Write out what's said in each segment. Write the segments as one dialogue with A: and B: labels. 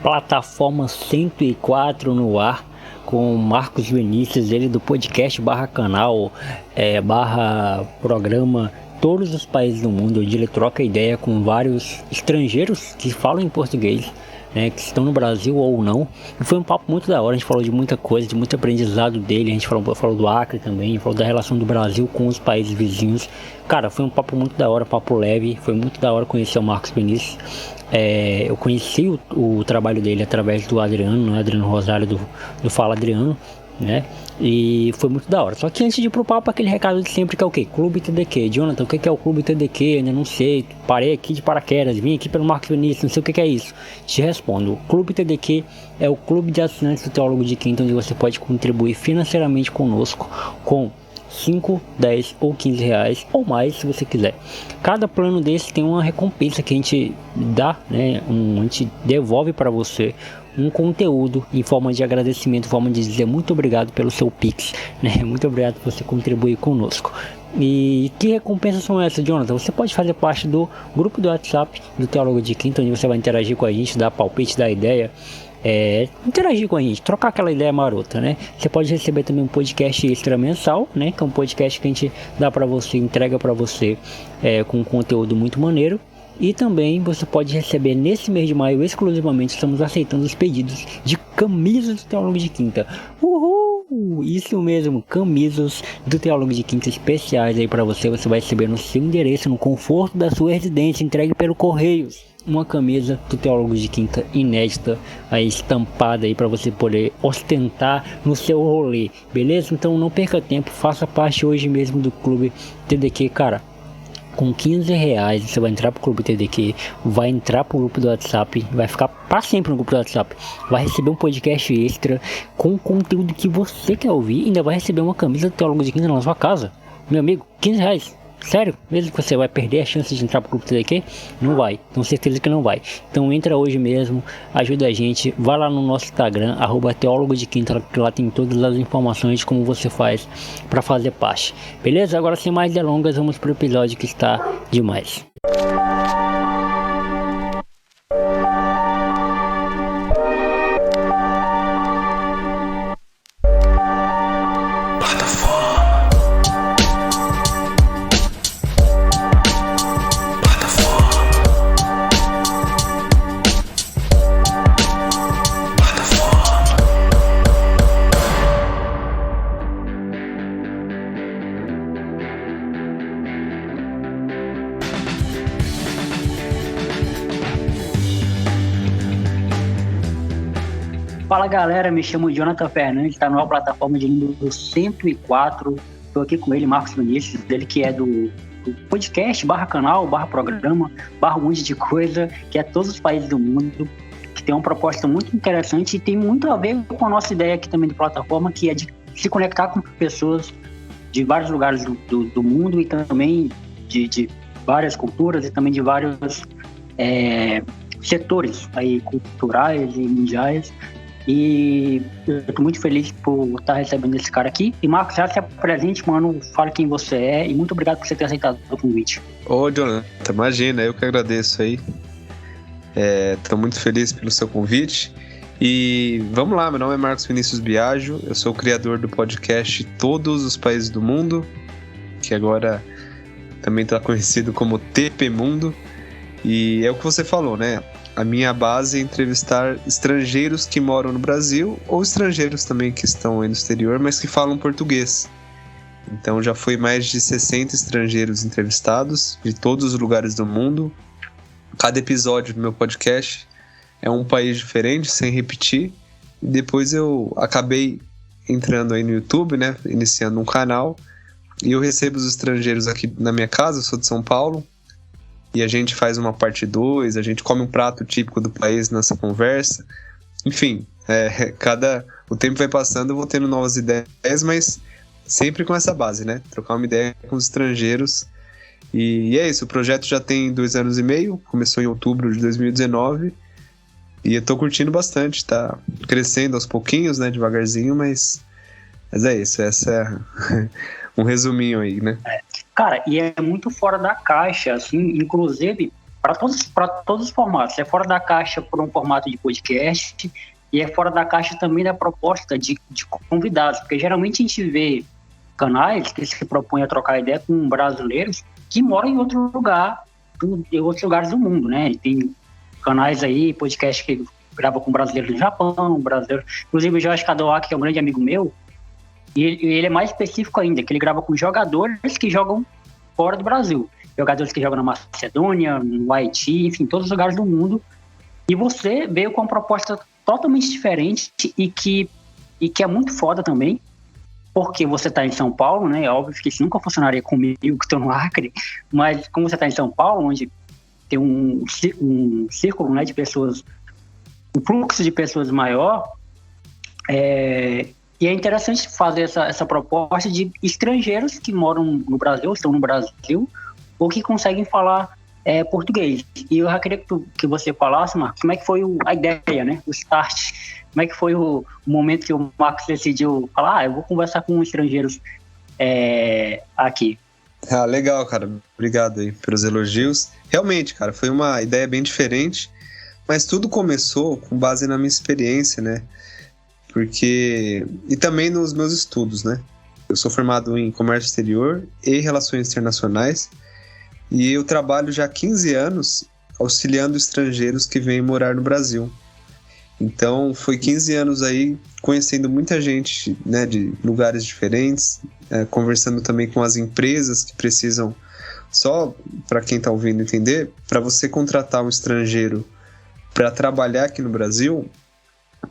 A: Plataforma 104 no ar, com Marcos Vinícius, ele do podcast /canal, /programa Todos os Países do Mundo, onde ele troca ideia com vários estrangeiros que falam em português, né, que estão no Brasil ou não. E foi um papo muito da hora, a gente falou de muita coisa, de muito aprendizado dele, a gente falou do Acre também, falou da relação do Brasil com os países vizinhos. Cara, foi um papo muito da hora, papo leve, foi muito da hora conhecer o Marcos Vinícius. Eu conheci o trabalho dele através do Adriano, né, Adriano Rosário do Fala Adriano, né? E foi muito da hora. Só que antes de ir pro papo, aquele recado de sempre que é o quê? Clube TDQ. Jonathan, o que é o Clube TDQ? Ainda não sei. Parei aqui de paraquedas, vim aqui pelo Marcos Vinícius, não sei o que é isso. Te respondo. O Clube TDQ é o clube de assinantes do Teólogo de Quinta, onde você pode contribuir financeiramente conosco com 5, 10 ou 15 reais ou mais, se você quiser. Cada plano desse tem uma recompensa que a gente dá, né? A gente devolve para você um conteúdo em forma de agradecimento, em forma de dizer muito obrigado pelo seu Pix, né? Muito obrigado por você contribuir conosco. E que recompensas são essas, Jonathan? Você pode fazer parte do grupo do WhatsApp do Teólogo de Quinta, onde você vai interagir com a gente, dar palpite, dar ideia, interagir com a gente, trocar aquela ideia marota, né? Você pode receber também um podcast extra mensal, né? Que é um podcast que a gente dá para você, entrega para você com um conteúdo muito maneiro. E também você pode receber nesse mês de maio, exclusivamente, estamos aceitando os pedidos de camisas do Teólogo de Quinta. Uhul! Isso mesmo, camisas do Teólogo de Quinta especiais aí para você. Você vai receber no seu endereço, no conforto da sua residência, entregue pelo Correios. Uma camisa do Teólogo de Quinta inédita, aí estampada aí para você poder ostentar no seu rolê, beleza? Então não perca tempo, faça parte hoje mesmo do Clube TDQ, cara. Com 15 reais você vai entrar pro Clube TDQ, vai entrar pro grupo do WhatsApp, vai ficar para sempre no grupo do WhatsApp, vai receber um podcast extra com o conteúdo que você quer ouvir e ainda vai receber uma camisa do Teólogo de Quinta na sua casa. Meu amigo, 15 reais. Sério? Mesmo que você vai perder a chance de entrar pro Clube TDQ? Não vai, tenho certeza que não vai. Então entra hoje mesmo, ajuda a gente, vai lá no nosso Instagram, @Teólogo de Quinta, que lá tem todas as informações de como você faz para fazer parte. Beleza? Agora sem mais delongas, vamos pro episódio que está demais. Fala galera, me chamo Jonathan Fernandes, está numa plataforma de número 104. Estou aqui com ele, Marcos Vinícius, dele que é do podcast /canal, /programa, / um monte de coisa, que é todos os países do mundo, que tem uma proposta muito interessante e tem muito a ver com a nossa ideia aqui também de plataforma, que é de se conectar com pessoas de vários lugares do mundo e também de várias culturas e também de vários setores aí, culturais e mundiais. E eu tô muito feliz por estar recebendo esse cara aqui. E Marcos, já se apresente, mano, fala quem você é e muito obrigado por você ter aceitado o convite.
B: Ô, Jonathan, imagina, eu que agradeço aí. Tô muito feliz pelo seu convite. E vamos lá, meu nome é Marcos Vinícius Biagio, eu sou o criador do podcast Todos os Países do Mundo, que agora também está conhecido como TP Mundo. E é o que você falou, né? A minha base é entrevistar estrangeiros que moram no Brasil ou estrangeiros também que estão aí no exterior, mas que falam português. Então já foi mais de 60 estrangeiros entrevistados de todos os lugares do mundo. Cada episódio do meu podcast é um país diferente, sem repetir. E depois eu acabei entrando aí no YouTube, né? Iniciando um canal. E eu recebo os estrangeiros aqui na minha casa, eu sou de São Paulo. E a gente faz uma parte 2, a gente come um prato típico do país nessa conversa. Enfim, o tempo vai passando, eu vou tendo novas ideias, mas sempre com essa base, né? Trocar uma ideia com os estrangeiros. E é isso, o projeto já tem 2 anos e meio, começou em outubro de 2019. E eu tô curtindo bastante, tá crescendo aos pouquinhos, né? Devagarzinho, mas é isso, essa é um resuminho aí, né?
A: Cara, e é muito fora da caixa, assim, inclusive para todos os formatos. É fora da caixa por um formato de podcast e é fora da caixa também da proposta de convidados, porque geralmente a gente vê canais que se propõem a trocar ideia com brasileiros que moram em outro lugar, em outros lugares do mundo, né? Tem canais aí, podcast que grava com brasileiros do Japão, brasileiro. Inclusive o Jorge Kadowaki, que é um grande amigo meu, e ele é mais específico ainda, que ele grava com jogadores que jogam fora do Brasil. Jogadores que jogam na Macedônia, no Haiti, enfim, todos os lugares do mundo. E você veio com uma proposta totalmente diferente e que é muito foda também, porque você está em São Paulo, né? É óbvio que isso nunca funcionaria comigo, que estou no Acre, mas como você está em São Paulo, onde tem um círculo, né, de pessoas, um fluxo de pessoas maior, e é interessante fazer essa proposta de estrangeiros que moram no Brasil, estão no Brasil, ou que conseguem falar português. E eu já queria que você falasse, Marcos, como é que foi a ideia, né? O start. Como é que foi o momento que o Marcos decidiu falar, eu vou conversar com estrangeiros aqui.
B: Ah, legal, cara. Obrigado aí pelos elogios. Realmente, cara, foi uma ideia bem diferente, mas tudo começou com base na minha experiência, né? E também nos meus estudos, né? Eu sou formado em comércio exterior e relações internacionais e eu trabalho já há 15 anos auxiliando estrangeiros que vêm morar no Brasil. Então, foi 15 anos aí conhecendo muita gente, né, de lugares diferentes, conversando também com as empresas que precisam, só para quem está ouvindo entender, para você contratar um estrangeiro para trabalhar aqui no Brasil,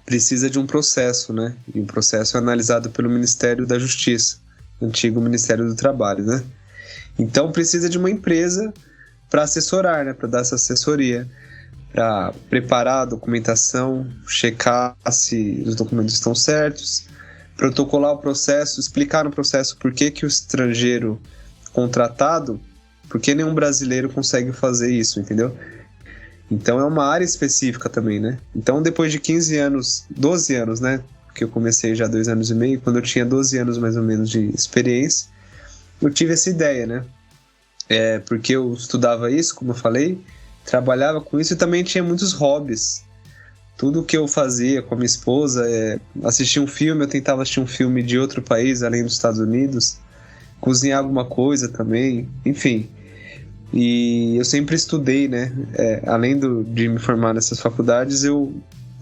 B: precisa de um processo, né? E o processo é analisado pelo Ministério da Justiça, antigo Ministério do Trabalho, né? Então precisa de uma empresa para assessorar, né? Para dar essa assessoria, para preparar a documentação, checar se os documentos estão certos, protocolar o processo, explicar no processo por que o estrangeiro contratado, porque nenhum brasileiro consegue fazer isso, entendeu? Então é uma área específica também, né? Então depois de 15 anos, 12 anos, né? Porque eu comecei já 2 anos e meio, quando eu tinha 12 anos mais ou menos de experiência, eu tive essa ideia, né? Porque eu estudava isso, como eu falei, trabalhava com isso e também tinha muitos hobbies. Tudo que eu fazia com a minha esposa, assistir um filme, eu tentava assistir um filme de outro país, além dos Estados Unidos, cozinhar alguma coisa também, enfim. E eu sempre estudei, né? Além de me formar nessas faculdades, eu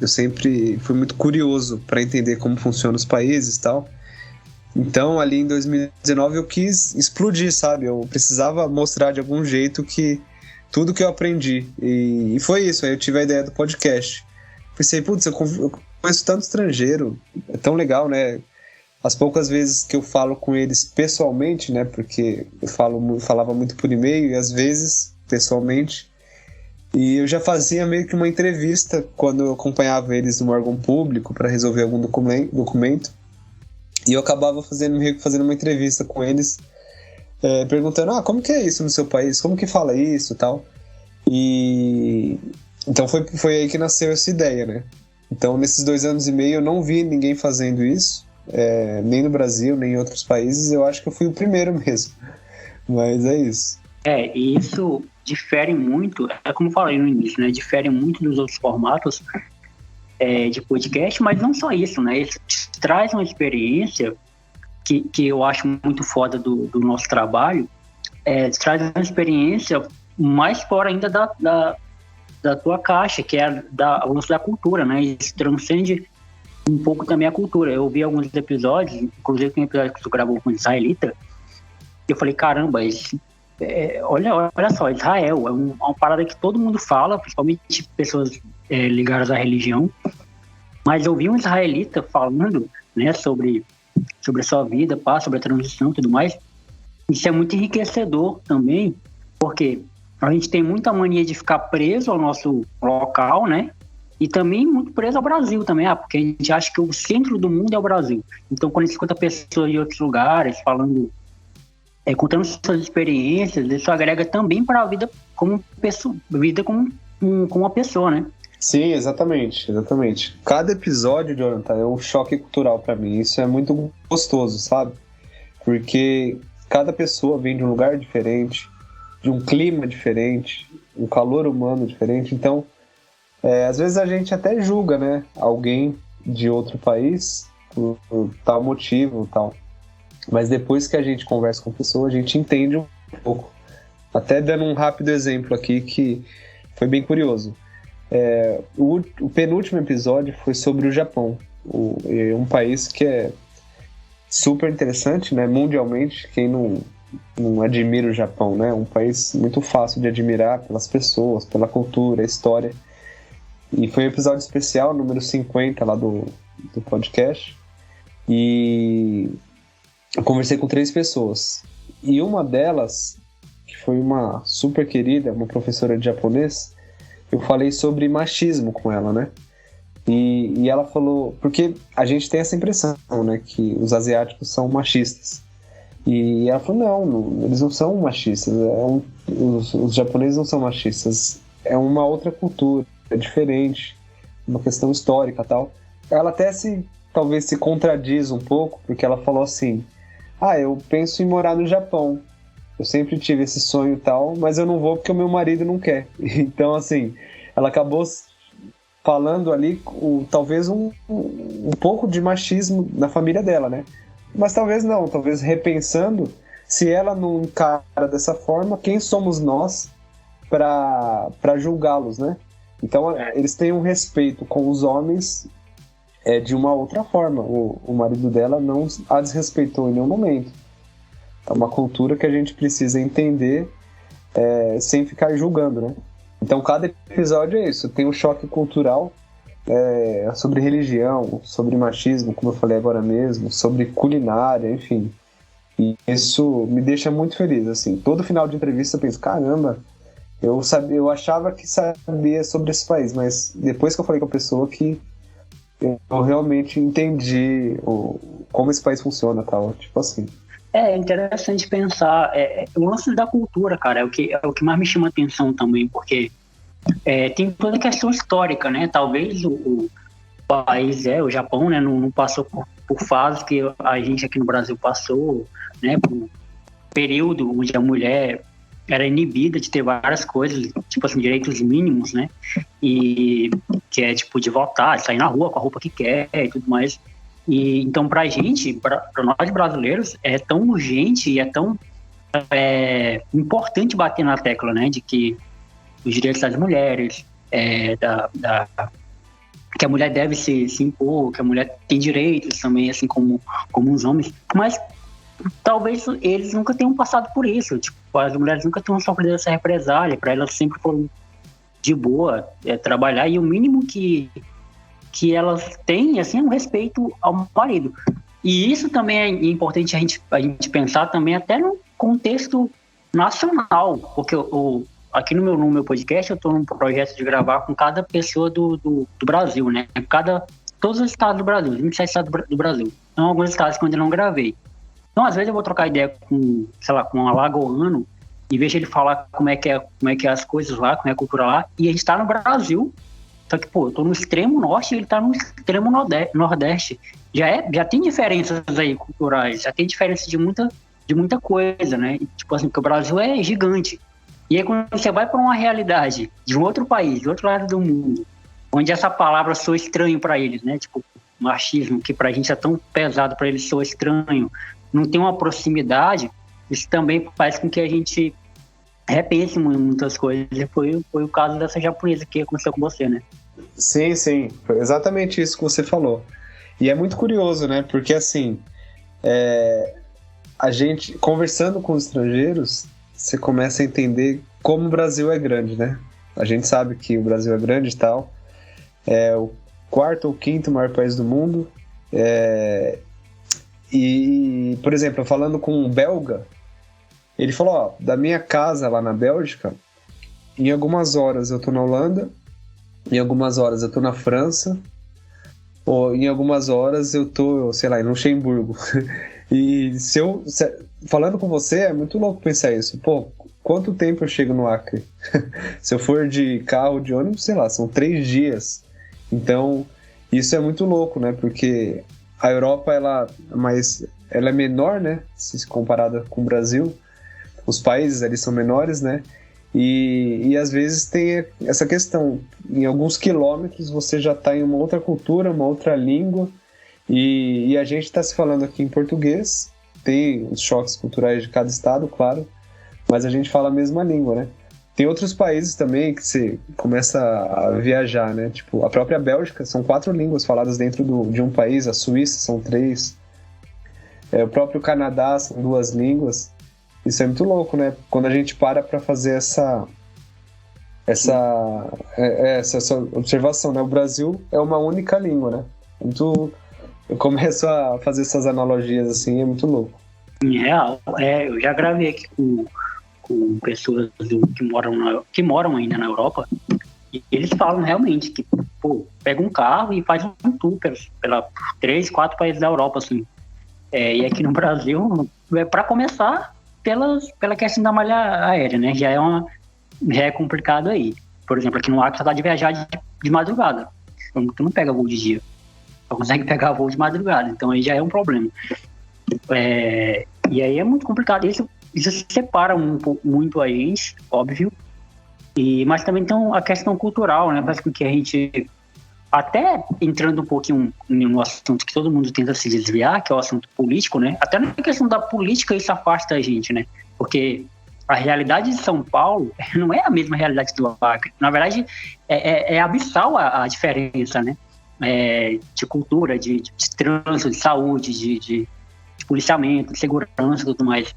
B: sempre fui muito curioso para entender como funcionam os países e tal. Então, ali em 2019, eu quis explodir, sabe? Eu precisava mostrar de algum jeito que tudo que eu aprendi. E foi isso, aí eu tive a ideia do podcast. Pensei, putz, eu conheço tanto estrangeiro, é tão legal, né? As poucas vezes que eu falo com eles pessoalmente, né? Porque eu falava muito por e-mail e às vezes pessoalmente. E eu já fazia meio que uma entrevista quando eu acompanhava eles no órgão público para resolver algum documento. E eu acabava fazendo uma entrevista com eles, perguntando, como que é isso no seu país? Como que fala isso e tal? E então foi aí que nasceu essa ideia, né? Então nesses 2 anos e meio eu não vi ninguém fazendo isso, nem no Brasil, nem em outros países. Eu acho que eu fui o primeiro mesmo, mas é isso.
A: E isso difere muito, como eu falei no início, né? Difere muito dos outros formatos de podcast, mas não só isso, né? Isso traz uma experiência que eu acho muito foda do nosso trabalho, traz uma experiência mais fora ainda da tua caixa, que é o lance da cultura, né? Isso transcende um pouco também a cultura. Eu vi alguns episódios, inclusive tem um episódio que tu gravou com o israelita, e eu falei, caramba, olha só, Israel é uma parada que todo mundo fala, principalmente pessoas ligadas à religião, mas eu vi um israelita falando, né, sobre a sua vida, sobre a transição e tudo mais. Isso é muito enriquecedor também, porque a gente tem muita mania de ficar preso ao nosso local, né? E também muito preso ao Brasil também, porque a gente acha que o centro do mundo é o Brasil. Então, quando a gente escuta pessoas de outros lugares falando, contando suas experiências, isso agrega também para a vida como uma pessoa, né?
B: Sim, exatamente. Cada episódio, Jonathan, é um choque cultural para mim. Isso é muito gostoso, sabe? Porque cada pessoa vem de um lugar diferente, de um clima diferente, um calor humano diferente. Então, às vezes a gente até julga, né, alguém de outro país por tal motivo, tal. Mas depois que a gente conversa com a pessoa, a gente entende um pouco. Até dando um rápido exemplo aqui que foi bem curioso. O penúltimo episódio foi sobre o Japão, um país que é super interessante, né, mundialmente. Quem não admira o Japão, né? Um país muito fácil de admirar pelas pessoas, pela cultura, a história. E foi um episódio especial, número 50 lá do podcast. E eu conversei com 3 pessoas. E uma delas, que foi uma super querida, uma professora de japonês, eu falei sobre machismo com ela, né? E ela falou... Porque a gente tem essa impressão, né? Que os asiáticos são machistas. E ela falou, não, eles não são machistas. Os japoneses não são machistas. É uma outra cultura, é diferente. Uma questão histórica e tal. Ela até talvez se contradiz um pouco, porque ela falou assim... eu penso em morar no Japão. Eu sempre tive esse sonho e tal, mas eu não vou porque o meu marido não quer. Então, assim, ela acabou falando ali talvez um pouco de machismo na família dela, né? Mas talvez não, talvez repensando, se ela não encara dessa forma, quem somos nós para julgá-los, né? Então, eles têm um respeito com os homens de uma outra forma. O marido dela não a desrespeitou em nenhum momento. É uma cultura que a gente precisa entender sem ficar julgando, né? Então, cada episódio é isso. Tem um choque cultural sobre religião, sobre machismo, como eu falei agora mesmo, sobre culinária, enfim. E isso me deixa muito feliz, assim. Todo final de entrevista eu penso, caramba, eu achava que sabia sobre esse país, mas depois que eu falei com a pessoa que eu realmente entendi como esse país funciona, tal, tipo assim.
A: É interessante pensar, o lance da cultura, cara, é o que mais me chama atenção também, porque tem toda a questão histórica, né? Talvez o país, o Japão, né, não passou por fases que a gente aqui no Brasil passou, né? Por um período onde a mulher era inibida de ter várias coisas, tipo assim, direitos mínimos, né? E que é tipo de votar, de sair na rua com a roupa que quer e tudo mais. E então, pra gente, pra nós brasileiros, é tão urgente e é tão importante bater na tecla, né? De que os direitos das mulheres, que a mulher deve se impor, que a mulher tem direitos também, assim como os homens. Mas talvez eles nunca tenham passado por isso. Tipo, as mulheres nunca tenham sofrido essa represália. Para elas sempre foram de boa trabalhar. E o mínimo que elas têm, assim, é um respeito ao marido. E isso também é importante a gente pensar também até no contexto nacional, porque aqui no meu podcast eu estou num projeto de gravar com cada pessoa do Brasil, né? Todos os estados do Brasil, 27 estados do Brasil. Então, alguns estados que eu ainda não gravei. Então, às vezes eu vou trocar ideia com um alagoano e vejo ele falar como é que é as coisas lá, como é a cultura lá, e a gente está no Brasil. Só que, eu tô no extremo norte e ele tá no extremo nordeste. Já tem diferenças aí culturais, já tem diferença de muita coisa, né? E, tipo assim, porque o Brasil é gigante. E aí, quando você vai para uma realidade de um outro país, de outro lado do mundo, onde essa palavra soa estranho para eles, né? Tipo, machismo, que pra gente é tão pesado, para eles soa estranho, não tem uma proximidade, isso também faz com que a gente repense muitas coisas. Foi o caso dessa japonesa que aconteceu com você, né?
B: Sim, foi exatamente isso que você falou. E é muito curioso, né? Porque, assim, a gente, conversando com os estrangeiros, você começa a entender como o Brasil é grande, né? A gente sabe que o Brasil é grande e tal. É o 4º ou 5º maior país do mundo. E, por exemplo, falando com um belga, ele falou, da minha casa lá na Bélgica, em algumas horas eu tô na Holanda, em algumas horas eu tô na França, ou em algumas horas eu tô, sei lá, em Luxemburgo. E falando com você, é muito louco pensar isso. Quanto tempo eu chego no Acre? Se eu for de carro, de ônibus, sei lá, são 3 dias. Então, isso é muito louco, né? Porque a Europa, ela é menor, né? Se comparada com o Brasil. Os países ali são menores, né? E às vezes tem essa questão, em alguns quilômetros você já está em uma outra cultura, uma outra língua, e a gente está se falando aqui em português, tem os choques culturais de cada estado, claro, mas a gente fala a mesma língua, né? Tem outros países também que você começa a viajar, né? Tipo, a própria Bélgica, são 4 línguas faladas dentro de um país, a Suíça são 3, o próprio Canadá são 2 línguas. Isso é muito louco, né? Quando a gente para fazer essa observação, né? O Brasil é uma única língua, né? Eu começo a fazer essas analogias assim, é muito louco.
A: Em real, eu já gravei aqui com pessoas que moram ainda na Europa, e eles falam realmente que, pega um carro e faz um tour pela 3, 4 países da Europa, assim. E aqui no Brasil, para começar, pela questão da malha aérea, né? Já é complicado aí. Por exemplo, aqui no Acre, você tá de viajar de madrugada. Tu não pega voo de dia. Só consegue pegar voo de madrugada. Então aí já é um problema. E aí é muito complicado. Isso separa muito a gente, óbvio. Mas também tem a questão cultural, né? Faz com que a gente... Até entrando um pouquinho no assunto que todo mundo tenta se desviar, que é o assunto político, né? Até na questão da política isso afasta a gente, né? Porque a realidade de São Paulo não é a mesma realidade do Acre. Na verdade, é abissal a diferença, né? De cultura, de trânsito, de saúde, de policiamento, de segurança e tudo mais.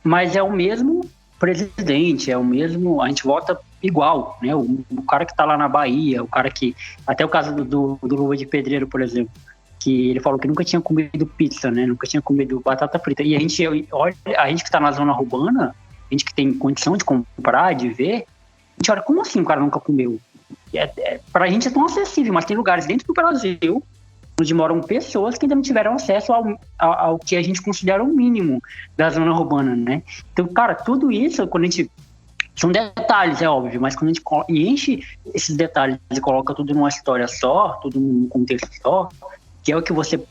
A: Mas é o mesmo presidente, é o mesmo... A gente vota igual, né? O cara que tá lá na Bahia, o cara que... Até o caso do Luva de Pedreiro, por exemplo, que ele falou que nunca tinha comido pizza, né? Nunca tinha comido batata frita. E a gente que tá na zona urbana, a gente que tem condição de comprar, de ver, a gente olha, como assim o cara nunca comeu? Pra gente é tão acessível, mas tem lugares dentro do Brasil onde moram pessoas que ainda não tiveram acesso ao que a gente considera o mínimo da zona urbana, né? Então, cara, tudo isso, quando a gente... São detalhes, é óbvio, mas quando a gente enche esses detalhes e coloca tudo numa história só, tudo num contexto só, que é o que você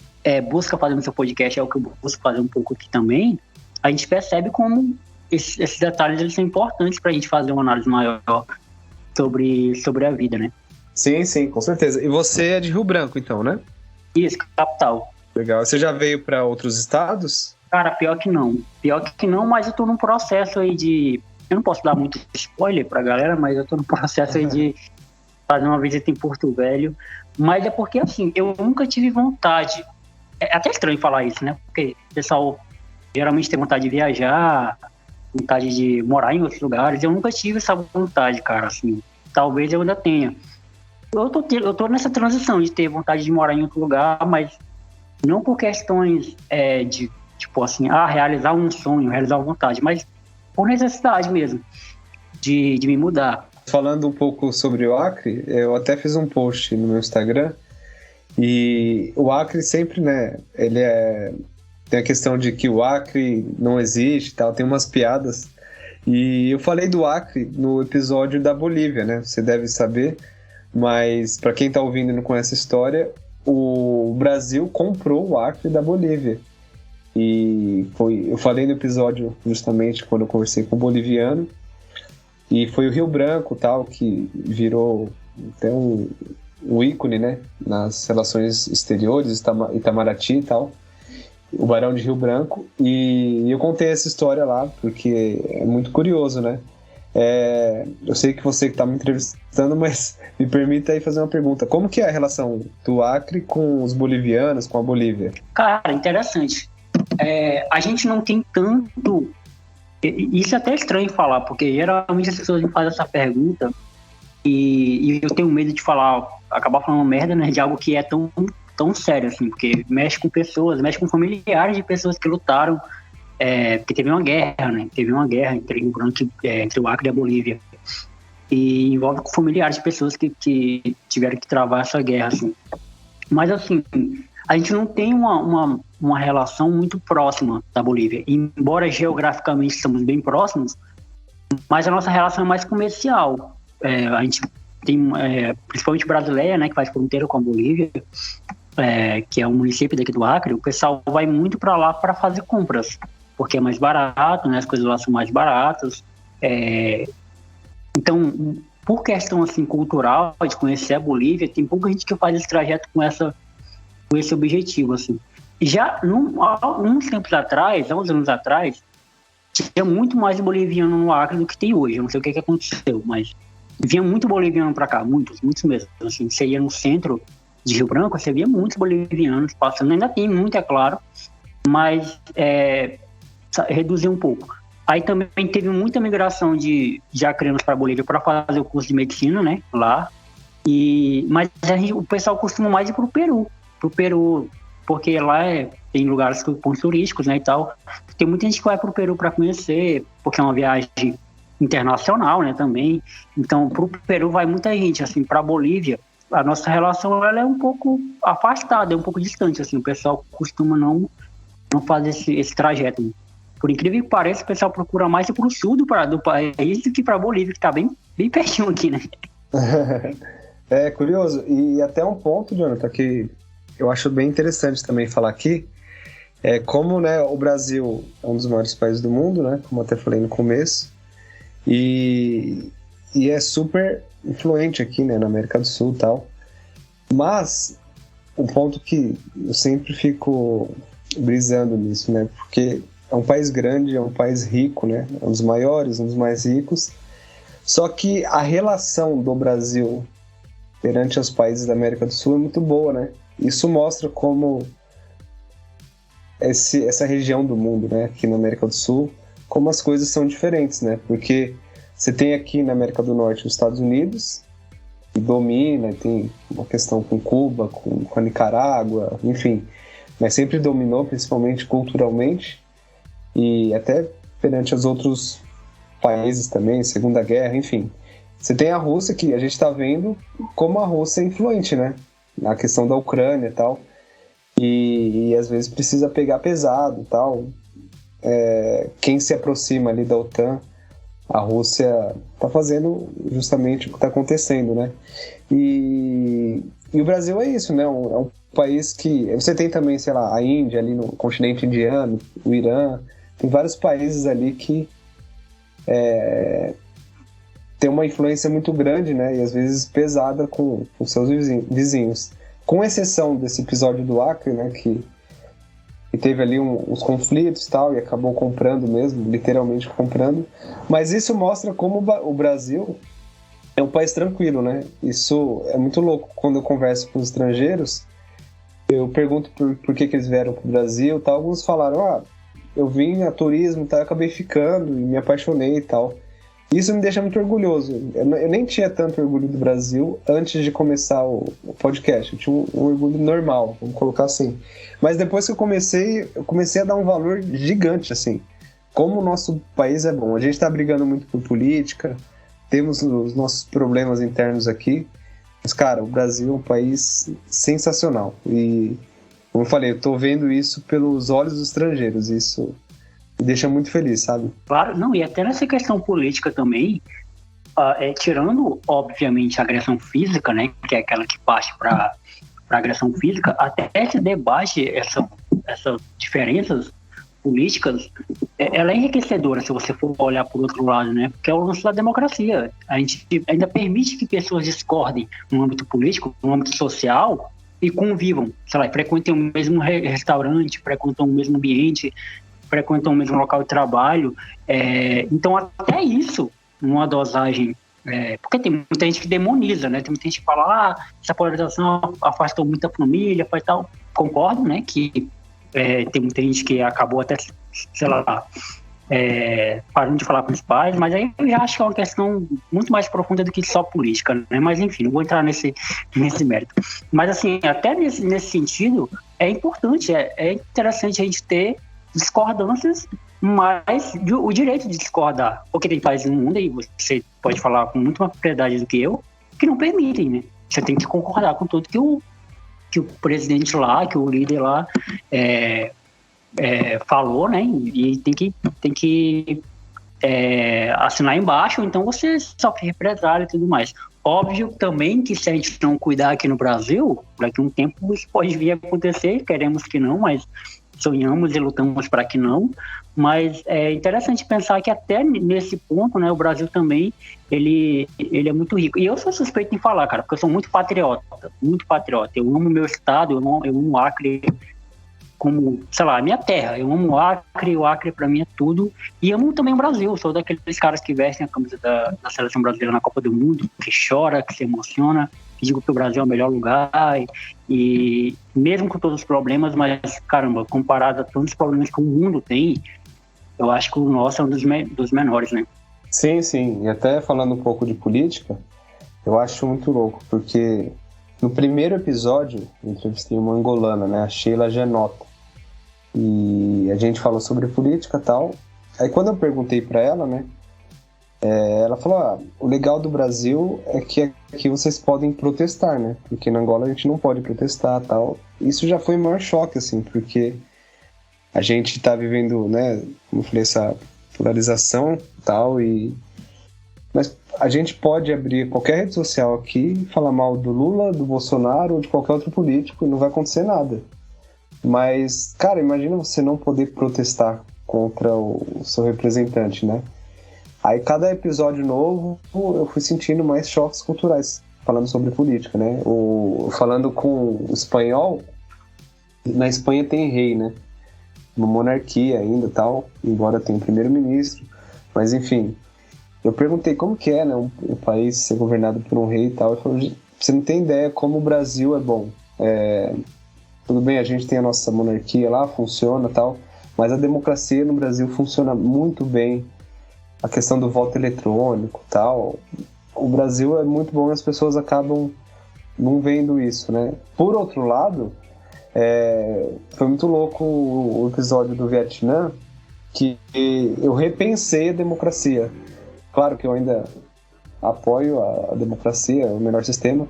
A: busca fazer no seu podcast, é o que eu busco fazer um pouco aqui também, a gente percebe como esses detalhes eles são importantes para a gente fazer uma análise maior sobre a vida, né?
B: Sim, com certeza. E você é de Rio Branco, então, né?
A: Isso, capital.
B: Legal. Você já veio para outros estados?
A: Cara, pior que não, mas eu tô num processo aí de... Eu não posso dar muito spoiler pra galera, mas eu tô no processo aí de fazer uma visita em Porto Velho. Mas é porque, assim, eu nunca tive vontade. É até estranho falar isso, né? Porque o pessoal geralmente tem vontade de viajar, vontade de morar em outros lugares. Eu nunca tive essa vontade, cara, assim. Talvez eu ainda tenha. Eu tô nessa transição de ter vontade de morar em outro lugar, mas não por questões de, tipo assim, realizar um sonho, realizar uma vontade, mas por necessidade mesmo, de me mudar.
B: Falando um pouco sobre o Acre, eu até fiz um post no meu Instagram, e o Acre sempre, né, tem a questão de que o Acre não existe e tal, tem umas piadas, e eu falei do Acre no episódio da Bolívia, né, você deve saber, mas para quem tá ouvindo e não conhece a história, o Brasil comprou o Acre da Bolívia. Eu falei no episódio justamente quando eu conversei com o boliviano, e foi o Rio Branco tal que virou até um ícone, né, nas relações exteriores, Itamaraty e tal, o Barão de Rio Branco, e eu contei essa história lá porque é muito curioso, né? Eu sei que você que está me entrevistando, mas me permita aí fazer uma pergunta. Como que é a relação do Acre com os bolivianos, com a Bolívia?
A: Cara, interessante. A gente não tem tanto... Isso é até estranho falar, porque geralmente as pessoas me fazem essa pergunta e eu tenho medo de acabar falando merda, né, de algo que é tão sério, assim, porque mexe com pessoas, mexe com familiares de pessoas que lutaram, porque teve uma guerra, né, entre o Acre e a Bolívia, e envolve com familiares de pessoas que tiveram que travar essa guerra, assim. Mas, assim, a gente não tem uma relação muito próxima da Bolívia. Embora geograficamente estamos bem próximos, mas a nossa relação é mais comercial. A gente tem, principalmente Brasileia, né, que faz fronteira com a Bolívia, que é um município daqui do Acre, o pessoal vai muito para lá para fazer compras, porque é mais barato, né, as coisas lá são mais baratas. Então, por questão assim, cultural, de conhecer a Bolívia, tem pouca gente que faz esse trajeto com esse objetivo. Assim. Já há uns tempos atrás, há uns anos atrás, tinha muito mais boliviano no Acre do que tem hoje. Eu não sei o que aconteceu, mas vinha muito boliviano para cá, muitos mesmo. Assim, você ia no centro de Rio Branco, você via muitos bolivianos passando. Ainda tem muito, é claro, mas reduziu um pouco. Aí também teve muita migração de acreanos para a Bolívia para fazer o curso de medicina, né, lá. Mas o pessoal costuma mais ir para o Peru, porque lá tem lugares pontos turísticos, né, e tal. Tem muita gente que vai para o Peru para conhecer, porque é uma viagem internacional, né, também. Então, para o Peru vai muita gente, assim, para a Bolívia, a nossa relação ela é um pouco afastada, é um pouco distante, assim, o pessoal costuma não fazer esse trajeto. Por incrível que pareça, o pessoal procura mais ir para o sul do país do que para a Bolívia, que está bem pertinho aqui, né?
B: É curioso, e até um ponto, Jonathan, que eu acho bem interessante também falar aqui, como, né, o Brasil é um dos maiores países do mundo, né, como eu até falei no começo, e é super influente aqui, né, na América do Sul e tal, mas um ponto que eu sempre fico brisando nisso, né, porque é um país grande, é um país rico, né, é um dos maiores, um dos mais ricos, só que a relação do Brasil perante os países da América do Sul é muito boa, né? Isso mostra como essa região do mundo, né, aqui na América do Sul, como as coisas são diferentes, né? Porque você tem aqui na América do Norte os Estados Unidos, que domina, tem uma questão com Cuba, com a Nicarágua, enfim, mas sempre dominou, principalmente culturalmente, e até perante os outros países também, Segunda Guerra, enfim. Você tem a Rússia, que a gente está vendo como a Rússia é influente, né? Na questão da Ucrânia e tal. E às vezes precisa pegar pesado e tal. Quem se aproxima ali da OTAN, a Rússia está fazendo justamente o que está acontecendo, né? E o Brasil é isso, né? É um país que... Você tem também, sei lá, a Índia ali no continente indiano, o Irã. Tem vários países ali que tem uma influência muito grande, né, e às vezes pesada com seus vizinhos. Com exceção desse episódio do Acre, né, que teve ali uns conflitos e tal, e acabou comprando mesmo, literalmente comprando. Mas isso mostra como o Brasil é um país tranquilo, né? Isso é muito louco. Quando eu converso com os estrangeiros, eu pergunto por que eles vieram para o Brasil e tal. Alguns falaram, eu vim a turismo, tá, eu acabei ficando e me apaixonei e tal. Isso me deixa muito orgulhoso. Eu nem tinha tanto orgulho do Brasil antes de começar o podcast. Eu tinha um orgulho normal, vamos colocar assim. Mas depois que eu comecei a dar um valor gigante, assim. Como o nosso país é bom. A gente tá brigando muito por política, temos os nossos problemas internos aqui. Mas, cara, o Brasil é um país sensacional. E, como eu falei, eu tô vendo isso pelos olhos dos estrangeiros. Isso me deixa muito feliz, sabe?
A: Claro, não, e até nessa questão política também, tirando, obviamente, a agressão física, né, que é aquela que parte para agressão física, até esse debate, essas diferenças políticas, ela é enriquecedora se você for olhar por outro lado, né, porque é o lance da democracia. A gente ainda permite que pessoas discordem no âmbito político, no âmbito social, e convivam, sei lá, frequentem o mesmo restaurante, frequentam o mesmo ambiente, frequentam o mesmo local de trabalho. Então, até isso, numa dosagem... porque tem muita gente que demoniza, né? Tem muita gente que fala, essa polarização afastou muita família, faz tal. Concordo, né? Que tem muita gente que acabou até, sei lá, parando de falar com os pais, mas aí eu já acho que é uma questão muito mais profunda do que só política, né? Mas, enfim, não vou entrar nesse mérito. Mas, assim, até nesse sentido, é importante, é interessante a gente ter discordâncias, mas o direito de discordar, porque tem países no mundo, e você pode falar com muito mais propriedade do que eu, que não permitem, né? Você tem que concordar com tudo que o presidente lá, que o líder lá falou, né? E tem que assinar embaixo, então você sofre represália e tudo mais. Óbvio também que se a gente não cuidar aqui no Brasil, daqui a um tempo isso pode vir a acontecer, queremos que não, mas sonhamos e lutamos para que não, mas é interessante pensar que até nesse ponto, né, o Brasil também, ele é muito rico. E eu sou suspeito em falar, cara, porque eu sou muito patriota. Eu amo meu estado, eu amo o Acre como, sei lá, a minha terra. Eu amo o Acre pra mim é tudo. E amo também o Brasil, sou daqueles caras que vestem a camisa da seleção brasileira na Copa do Mundo, que chora, que se emociona, que digo que o Brasil é o melhor lugar. E mesmo com todos os problemas, mas, caramba, comparado a todos os problemas que o mundo tem, eu acho que o nosso é um dos menores, né?
B: Sim, sim. E até falando um pouco de política, eu acho muito louco, porque no primeiro episódio, eu entrevistei uma angolana, né, a Sheila Genota. E a gente falou sobre política e tal. Aí quando eu perguntei pra ela, né, ela falou, o legal do Brasil é que aqui vocês podem protestar, né, porque na Angola a gente não pode protestar e tal. Isso já foi o maior choque, assim, porque a gente tá vivendo, né, como eu falei, essa polarização e tal, mas a gente pode abrir qualquer rede social aqui e falar mal do Lula, do Bolsonaro ou de qualquer outro político e não vai acontecer nada. Mas, cara, imagina você não poder protestar contra o seu representante, né? Aí, cada episódio novo, eu fui sentindo mais choques culturais, falando sobre política, né? Falando com o espanhol, na Espanha tem rei, né? Uma monarquia ainda e tal, embora tenha um primeiro-ministro. Mas, enfim, eu perguntei como que é, né? Um país ser governado por um rei e tal. Ele falou, você não tem ideia como o Brasil é bom. Tudo bem, a gente tem a nossa monarquia lá, funciona e tal, mas a democracia no Brasil funciona muito bem. A questão do voto eletrônico e tal, o Brasil é muito bom e as pessoas acabam não vendo isso, né? Por outro lado, foi muito louco o episódio do Vietnã, que eu repensei a democracia. Claro que eu ainda apoio a democracia, o melhor sistema,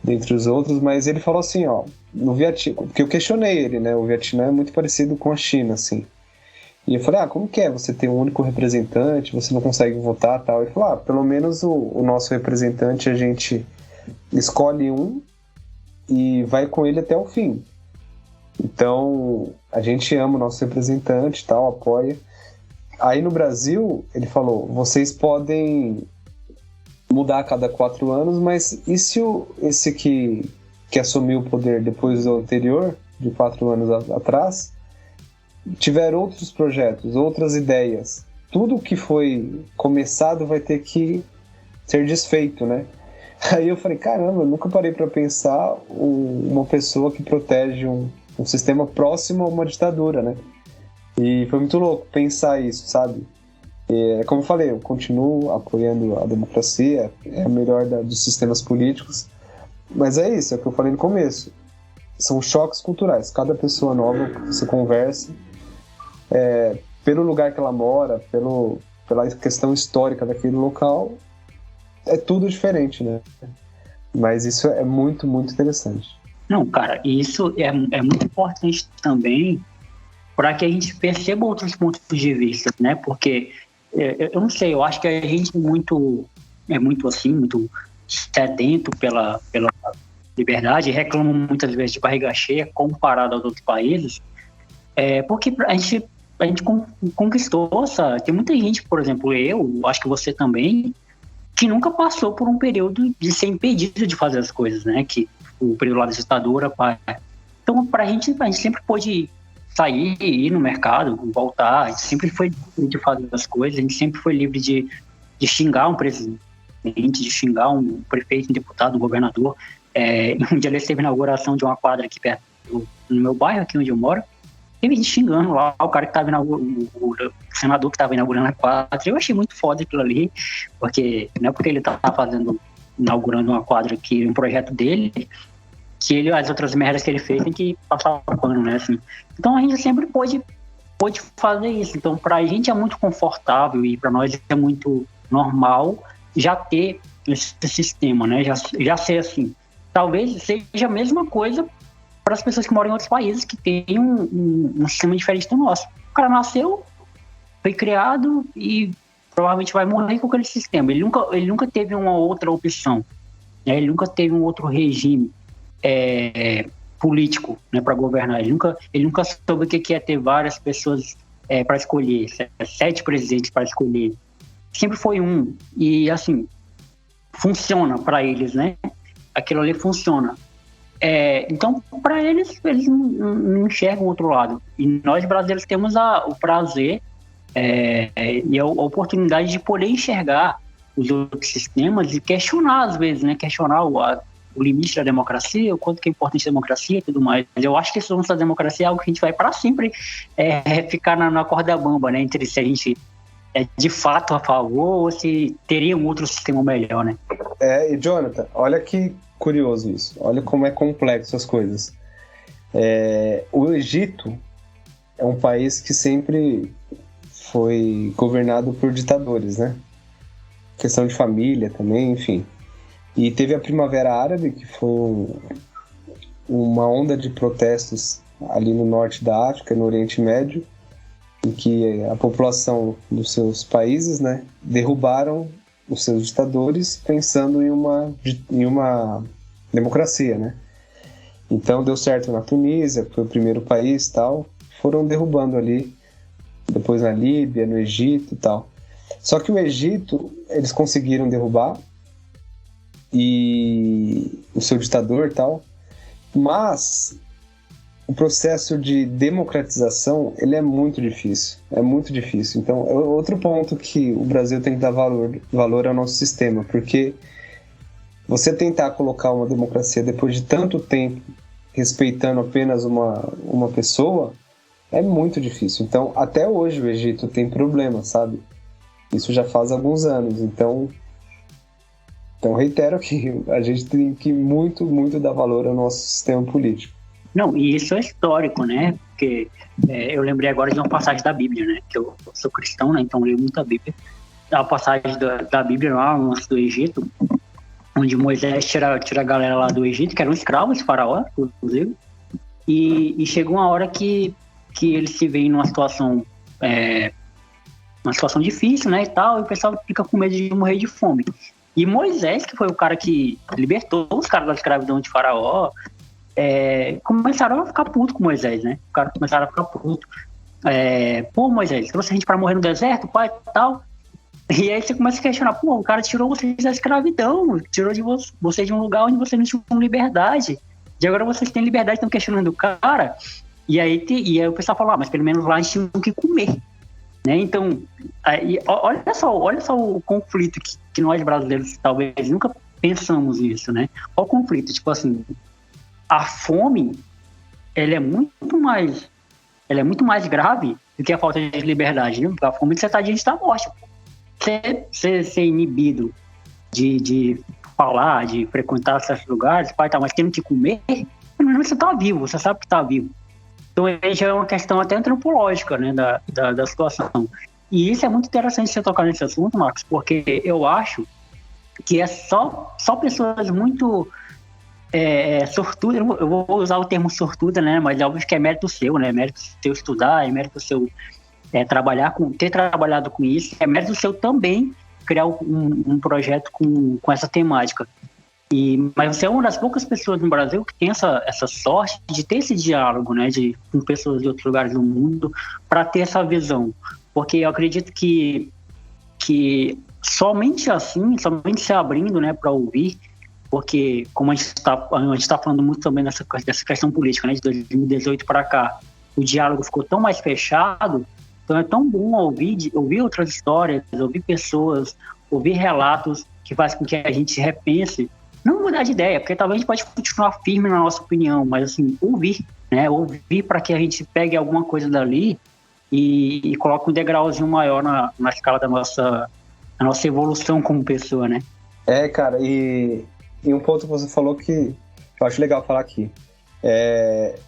B: dentre os outros, mas ele falou assim, no Vietnã, porque eu questionei ele, né, o Vietnã é muito parecido com a China, assim, e eu falei, como que é você ter um único representante, você não consegue votar, tal, ele falou, pelo menos o nosso representante, a gente escolhe um e vai com ele até o fim, então a gente ama o nosso representante, tal, apoia. Aí no Brasil, ele falou, vocês podem mudar a cada 4 anos, mas e se esse que assumiu o poder depois do anterior, de 4 anos atrás, tiver outros projetos, outras ideias? Tudo que foi começado vai ter que ser desfeito, né? Aí eu falei, caramba, eu nunca parei para pensar uma pessoa que protege um sistema próximo a uma ditadura, né? E foi muito louco pensar isso, sabe? Como eu falei, eu continuo apoiando a democracia, é a melhor dos sistemas políticos, mas é isso, é o que eu falei no começo. São choques culturais, cada pessoa nova que você conversa, pelo lugar que ela mora, pela questão histórica daquele local, é tudo diferente, né? Mas isso é muito, muito interessante.
A: Não, cara, isso é muito importante também para que a gente perceba outros pontos de vista, né? Porque eu não sei, eu acho que a gente é muito assim, muito sedento pela liberdade, reclama muitas vezes de barriga cheia comparado aos outros países, porque a gente conquistou tem muita gente, por exemplo, eu acho que você também, que nunca passou por um período de ser impedido de fazer as coisas, né? Que o período lá da ditadura, então pra gente sempre pôde sair, ir no mercado, voltar, a gente sempre foi livre de fazer as coisas, a gente sempre foi livre de xingar um presidente, de xingar um prefeito, um deputado, um governador. Um dia ele esteve na inauguração de uma quadra aqui perto no meu bairro, aqui onde eu moro, teve gente xingando lá, o cara que estava inaugurando, o senador que estava inaugurando a quadra. Eu achei muito foda aquilo ali, porque não é porque ele tá inaugurando uma quadra aqui, um projeto dele, que as outras merdas que ele fez tem que passar o pano, né, assim. Então a gente sempre pôde fazer isso. Então pra gente é muito confortável e pra nós é muito normal já ter esse sistema, né, já ser assim. Talvez seja a mesma coisa para as pessoas que moram em outros países que têm um sistema diferente do nosso. O cara nasceu, foi criado e provavelmente vai morrer com aquele sistema. Ele nunca teve uma outra opção, né? Ele nunca teve um outro regime político, né, para governar. Ele nunca soube o que é ter várias pessoas para escolher, 7 presidentes para escolher. Sempre foi um. E, assim, funciona para eles, né? Aquilo ali funciona. Então, para eles não enxergam o outro lado. E nós, brasileiros, temos o prazer e a oportunidade de poder enxergar os outros sistemas e questionar, às vezes, né? Questionar o limite da democracia, o quanto que é importante a democracia e tudo mais. Eu acho que esse lance da democracia é algo que a gente vai para sempre ficar na corda bamba, né? Entre se a gente é de fato a favor ou se teria um outro sistema melhor, né?
B: E Jonathan, olha que curioso isso. Olha como é complexo as coisas. O Egito é um país que sempre foi governado por ditadores, né? Questão de família também, enfim. E teve a Primavera Árabe, que foi uma onda de protestos ali no norte da África, no Oriente Médio, em que a população dos seus países, né, derrubaram os seus ditadores pensando em uma democracia, né? Então deu certo na Tunísia, que foi o primeiro país, tal. Foram derrubando ali, depois na Líbia, no Egito e tal. Só que o Egito, eles conseguiram derrubar e o seu ditador e tal, mas o processo de democratização, ele é muito difícil. Então, outro ponto que o Brasil tem que dar valor ao nosso sistema, porque você tentar colocar uma democracia depois de tanto tempo, respeitando apenas uma pessoa, é muito difícil. Então, até hoje o Egito tem problema, sabe? Isso já faz alguns anos. Então reitero que a gente tem que muito, muito dar valor ao nosso sistema político.
A: Não, e isso é histórico, né? Porque eu lembrei agora de uma passagem da Bíblia, né? Que eu sou cristão, né? Então eu leio muito a Bíblia. A passagem da Bíblia lá no do Egito, onde Moisés tira a galera lá do Egito, que eram escravos de Faraó, inclusive. E chegou uma hora que eles se veem numa situação difícil, né? E tal, e o pessoal fica com medo de morrer de fome. E Moisés, que foi o cara que libertou os caras da escravidão de Faraó, começaram a ficar puto com Moisés, né? Os caras começaram a ficar puto. Pô, Moisés, trouxe a gente pra morrer no deserto, pai, e tal. E aí você começa a questionar, pô, o cara tirou vocês da escravidão, tirou de vocês de um lugar onde vocês não tinham liberdade. E agora vocês têm liberdade, estão questionando o cara. E aí o pessoal fala, mas pelo menos lá a gente tinha o que comer. Né? Então, olha só o conflito que nós brasileiros talvez nunca pensamos nisso, né? Qual o conflito? Tipo assim, a fome, ela é muito mais grave do que a falta de liberdade, né? Porque a fome você está diante da morte. Você ser inibido de falar, de frequentar certos lugares, mas tendo que comer, pelo menos você está vivo, você sabe que está vivo. Então, aí já é uma questão até antropológica, né, da situação. E isso é muito interessante você tocar nesse assunto, Marcos, porque eu acho que é só pessoas muito sortudas. Eu vou usar o termo sortuda, né, mas é óbvio que é mérito seu, né, mérito seu estudar, é mérito seu ter trabalhado com isso, é mérito seu também criar um projeto com essa temática. Mas você é uma das poucas pessoas no Brasil que tem essa sorte de ter esse diálogo, né, com pessoas de outros lugares do mundo, para ter essa visão. Porque eu acredito que somente assim, somente se abrindo, né, para ouvir, porque como a gente está falando muito também dessa questão política, né, de 2018 para cá, o diálogo ficou tão mais fechado, então é tão bom ouvir outras histórias, ouvir pessoas, ouvir relatos que faz com que a gente se repense. Não mudar de ideia, porque talvez a gente pode continuar firme na nossa opinião, mas assim, ouvir, né? Ouvir para que a gente pegue alguma coisa dali e coloque um degrauzinho maior na escala da nossa evolução como pessoa, né?
B: Cara, e um ponto que você falou que eu acho legal falar aqui.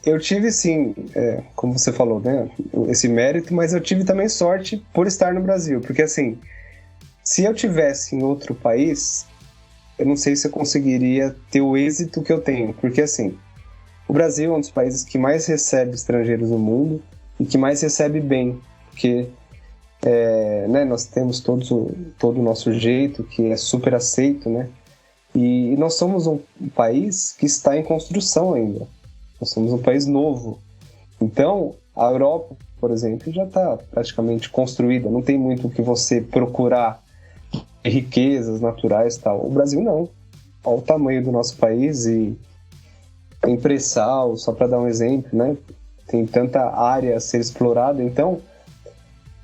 B: Eu tive sim, como você falou, né, esse mérito, mas eu tive também sorte por estar no Brasil, porque assim, se eu tivesse em outro país, eu não sei se eu conseguiria ter o êxito que eu tenho, porque assim, o Brasil é um dos países que mais recebe estrangeiros no mundo e que mais recebe bem, porque né, nós temos todo o nosso jeito, que é super aceito, né, e nós somos um país que está em construção ainda. Nós somos um país novo. Então, a Europa, por exemplo, já está praticamente construída. Não tem muito o que você procurar, riquezas naturais e tal. O Brasil não. Olha o tamanho do nosso país e tem pré-sal, só para dar um exemplo, né? Tem tanta área a ser explorada. Então,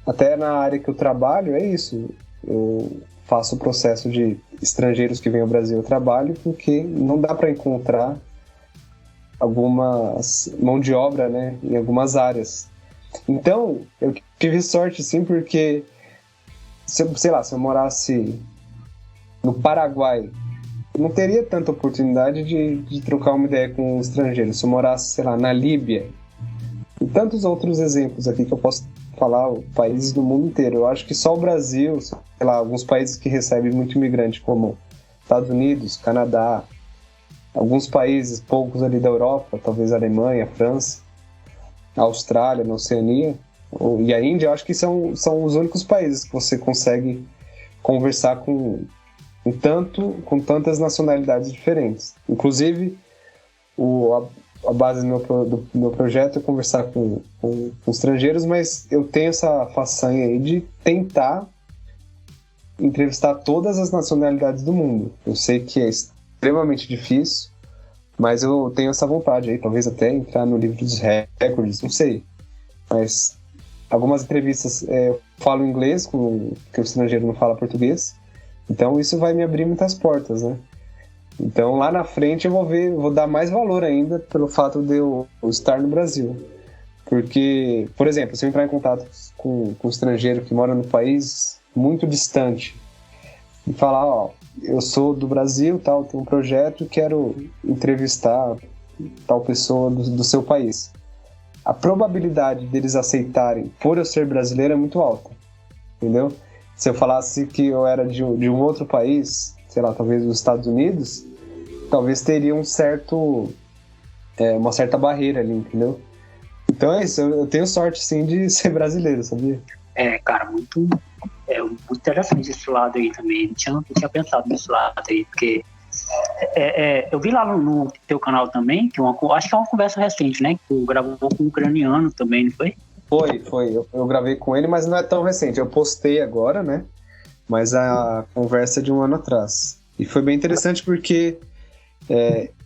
B: até na área que eu trabalho, é isso. Eu faço o processo de estrangeiros que vêm ao Brasil, eu trabalho, porque não dá para encontrar algumas mão de obra, né, em algumas áreas. Então, eu tive sorte, sim, porque, se eu morasse no Paraguai, eu não teria tanta oportunidade de trocar uma ideia com um estrangeiro. Se eu morasse, sei lá, na Líbia, e tantos outros exemplos aqui que eu posso falar, países do mundo inteiro. Eu acho que só o Brasil, sei lá, alguns países que recebem muito imigrante, como Estados Unidos, Canadá, alguns países, poucos ali da Europa, talvez a Alemanha, a França, a Austrália, na Oceania, e a Índia, eu acho que são os únicos países que você consegue conversar com tantas nacionalidades diferentes. Inclusive, a base do meu projeto é conversar com estrangeiros, mas eu tenho essa façanha aí de tentar entrevistar todas as nacionalidades do mundo. Eu sei que é extremamente difícil, mas eu tenho essa vontade aí, talvez até entrar no livro dos recordes, não sei. Mas algumas entrevistas eu falo inglês, porque o estrangeiro não fala português, então isso vai me abrir muitas portas, né? Então lá na frente eu vou dar mais valor ainda pelo fato de eu estar no Brasil. Porque, por exemplo, se eu entrar em contato com um estrangeiro que mora no país muito distante e falar, ó, eu sou do Brasil, tal, tenho um projeto e quero entrevistar tal pessoa do seu país. A probabilidade deles aceitarem por eu ser brasileiro é muito alta, entendeu? Se eu falasse que eu era de um outro país, sei lá, talvez dos Estados Unidos, talvez teria uma certa barreira ali, entendeu? Então é isso, eu tenho sorte sim de ser brasileiro, sabia?
A: Cara, muito interessante esse lado aí também. Não tinha pensado nesse lado aí, porque eu vi lá no teu canal também, acho que é uma conversa recente, né? Que tu gravou com um ucraniano também, não foi?
B: Foi. Eu gravei com ele, mas não é tão recente. Eu postei agora, né? Mas a conversa é de um ano atrás. E foi bem interessante porque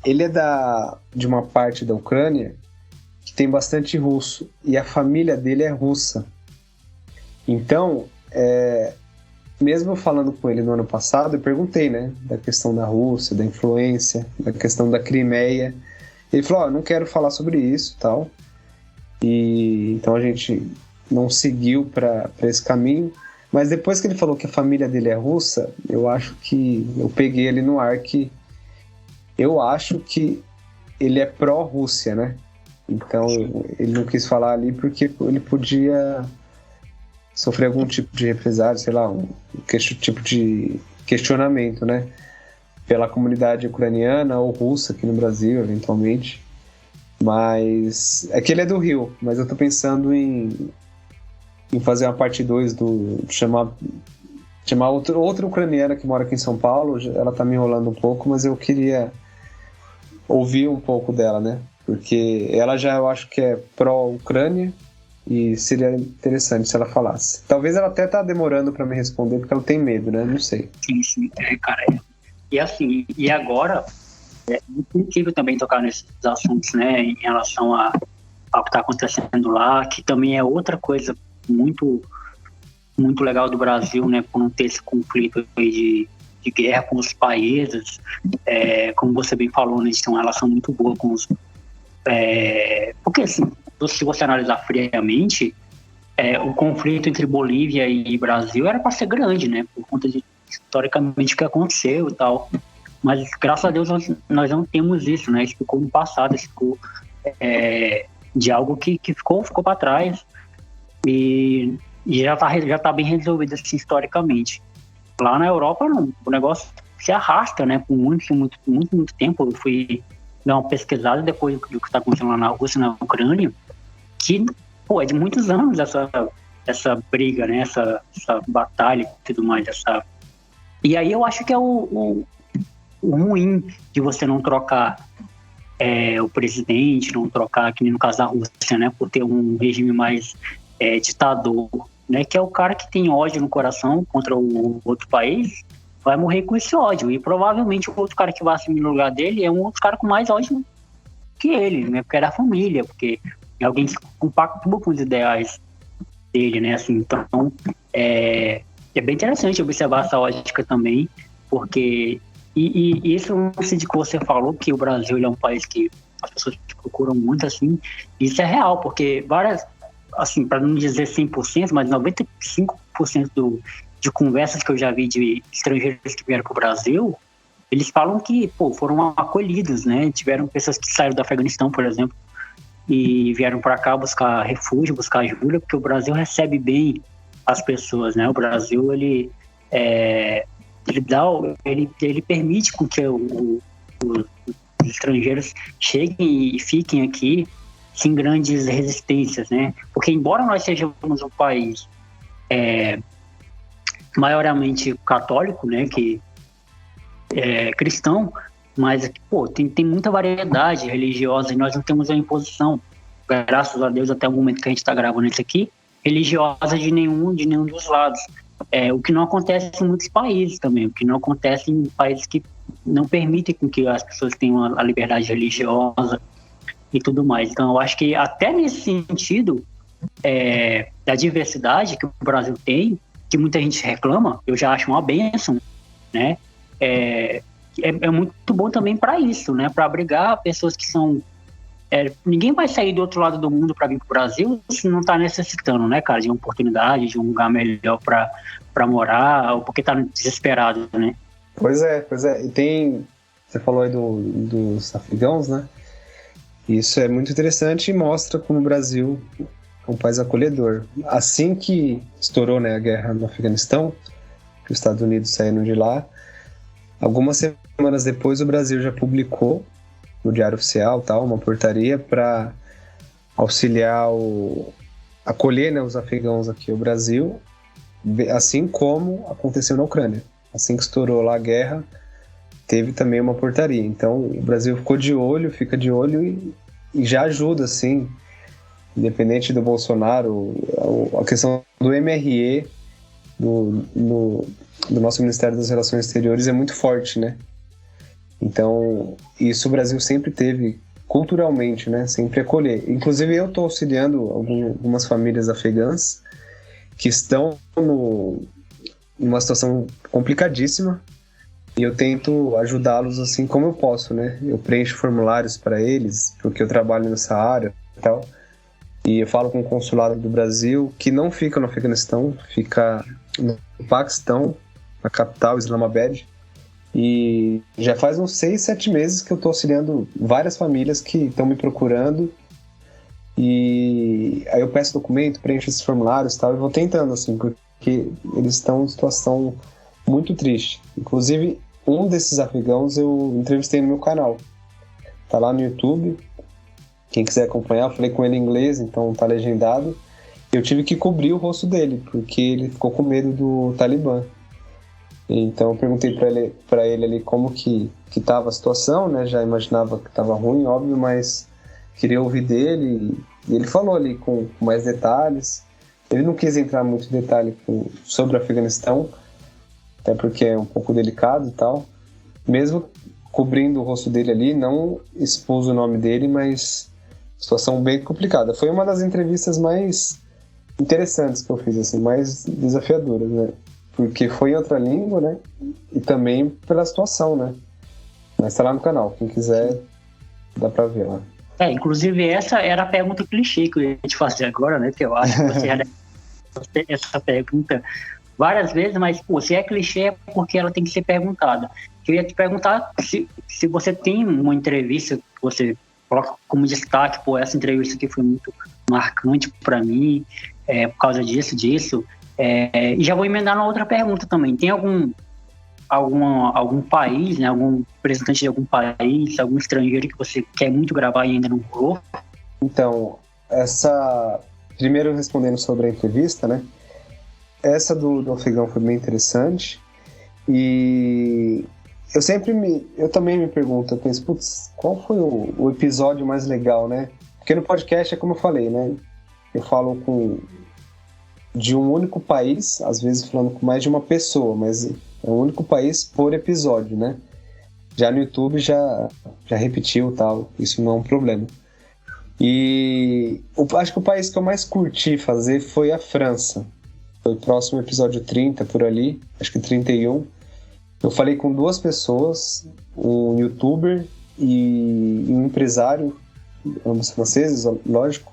B: ele é de uma parte da Ucrânia que tem bastante russo. E a família dele é russa. Então, mesmo falando com ele no ano passado, eu perguntei, né? Da questão da Rússia, da influência, da questão da Crimeia. Ele falou, eu não quero falar sobre isso e tal. E então a gente não seguiu para esse caminho. Mas depois que ele falou que a família dele é russa, eu acho que eu peguei ele no ar que eu acho que ele é pró-Rússia, né? Então ele não quis falar ali porque ele podia sofrer algum tipo de represália, sei lá, tipo de questionamento, né? Pela comunidade ucraniana ou russa aqui no Brasil, eventualmente. Mas é que ele é do Rio, mas eu tô pensando em fazer uma parte 2 chamar outra ucraniana que mora aqui em São Paulo. Ela tá me enrolando um pouco, mas eu queria ouvir um pouco dela, né? Porque ela já, eu acho que é pró-Ucrânia e seria interessante se ela falasse. Talvez ela até tá demorando pra me responder porque ela tem medo, né? Não sei.
A: Sim, cara. E assim, e agora é muito incrível também tocar nesses assuntos, né? Em relação ao que tá acontecendo lá, que também é outra coisa muito, muito legal do Brasil, né? Por não ter esse conflito aí de guerra com os países. Como você bem falou, né? Eles têm uma relação muito boa com os... porque assim, se você analisar friamente, o conflito entre Bolívia e Brasil era para ser grande, né? Por conta de historicamente o que aconteceu e tal. Mas graças a Deus nós não temos isso, né? Isso ficou no passado, isso ficou de algo que ficou para trás e já tá bem resolvido assim, historicamente. Lá na Europa não, o negócio se arrasta, né? Por muito tempo. Eu fui dar uma pesquisada depois do que está acontecendo lá na Rússia, na Ucrânia, que é de muitos anos essa briga, né? Essa batalha e tudo mais. E aí eu acho que é o ruim de você não trocar o presidente, não trocar, que nem no caso da Rússia, né, por ter um regime mais ditador, né, que é o cara que tem ódio no coração contra o outro país, vai morrer com esse ódio. E provavelmente o outro cara que vai assumir no lugar dele é um outro cara com mais ódio que ele, né, porque é da família, porque é alguém que compactua com os ideais dele, né, assim. Então, é bem interessante observar essa ótica também, porque e esse lance de que você falou, que o Brasil ele é um país que as pessoas procuram muito, assim, isso é real, porque várias, assim, para não dizer 100%, mas 95% de conversas que eu já vi de estrangeiros que vieram para o Brasil, eles falam que, pô, foram acolhidos, né? Tiveram pessoas que saíram do Afeganistão, por exemplo, e vieram para cá buscar refúgio, buscar ajuda, porque o Brasil recebe bem as pessoas, né? O Brasil, ele permite com que os estrangeiros cheguem e fiquem aqui sem grandes resistências, né? Porque embora nós sejamos um país maiormente católico, né, que é cristão, mas pô, tem muita variedade religiosa e nós não temos a imposição, graças a Deus, até o momento que a gente está gravando isso aqui, religiosa de nenhum dos lados. O que não acontece em muitos países também, o que não acontece em países que não permitem com que as pessoas tenham a liberdade religiosa e tudo mais. Então, eu acho que até nesse sentido da diversidade que o Brasil tem, que muita gente reclama, eu já acho uma bênção, né? É muito bom também para isso, né? Para abrigar pessoas que são... ninguém vai sair do outro lado do mundo para vir para o Brasil se não está necessitando, né, cara, de uma oportunidade, de um lugar melhor para morar, ou porque está desesperado, né?
B: Pois é. E você falou aí dos afegãos, né? Isso é muito interessante e mostra como o Brasil é um país acolhedor. Assim que estourou, né, a guerra no Afeganistão, que os Estados Unidos saíram de lá, algumas semanas depois o Brasil já publicou no Diário Oficial, uma portaria para auxiliar acolher, né, os afegãos aqui ao Brasil, assim como aconteceu na Ucrânia. Assim que estourou lá a guerra, teve também uma portaria. Então o Brasil fica de olho e já ajuda, assim, independente do Bolsonaro, a questão do MRE do nosso Ministério das Relações Exteriores é muito forte, né? Então, isso o Brasil sempre teve culturalmente, né? Sempre acolher. Inclusive, eu estou auxiliando algumas famílias afegãs que estão numa situação complicadíssima e eu tento ajudá-los assim como eu posso, né? Eu preencho formulários para eles, porque eu trabalho nessa área e tal. E eu falo com o consulado do Brasil, que não fica no Afeganistão, fica no Paquistão, na capital, Islamabad. E já faz uns 6, 7 meses que eu estou auxiliando várias famílias que estão me procurando. E aí eu peço documento, preencho esses formulários e tal, e vou tentando, assim, porque eles estão em situação muito triste. Inclusive, um desses afegãos eu entrevistei no meu canal. Tá lá no YouTube. Quem quiser acompanhar, eu falei com ele em inglês, então tá legendado. Eu tive que cobrir o rosto dele, porque ele ficou com medo do Talibã. Então eu perguntei pra ele ali como que tava a situação, né? Já imaginava que tava ruim, óbvio, mas queria ouvir dele. E ele falou ali com mais detalhes. Ele não quis entrar muito em detalhe sobre o Afeganistão, até porque é um pouco delicado e tal. Mesmo cobrindo o rosto dele ali, não expôs o nome dele, mas situação bem complicada. Foi uma das entrevistas mais interessantes que eu fiz, assim, mais desafiadoras, né? Porque foi em outra língua, né? E também pela situação, né? Mas tá lá no canal, quem quiser dá pra ver lá.
A: Inclusive essa era a pergunta clichê que eu ia te fazer agora, né? Que eu acho que você já deve fazer essa pergunta várias vezes, mas pô, se é clichê é porque ela tem que ser perguntada. Eu ia te perguntar se você tem uma entrevista que você coloca como destaque, pô, essa entrevista aqui foi muito marcante para mim, por causa disso. E já vou emendar na outra pergunta também. Tem algum país, né, algum representante de algum país, algum estrangeiro que você quer muito gravar e ainda não rolou?
B: Então, primeiro respondendo sobre a entrevista, né? Essa do afegão foi bem interessante e eu também me pergunto, eu penso, putz, qual foi o episódio mais legal, né? Porque no podcast é como eu falei, né? Eu falo de um único país, às vezes falando com mais de uma pessoa, mas é um único país por episódio, né? Já no YouTube já repetiu tal, isso não é um problema. E acho que o país que eu mais curti fazer foi a França. Foi o próximo episódio 30, por ali, acho que 31. Eu falei com 2 pessoas, um youtuber e um empresário, ambos franceses, lógico.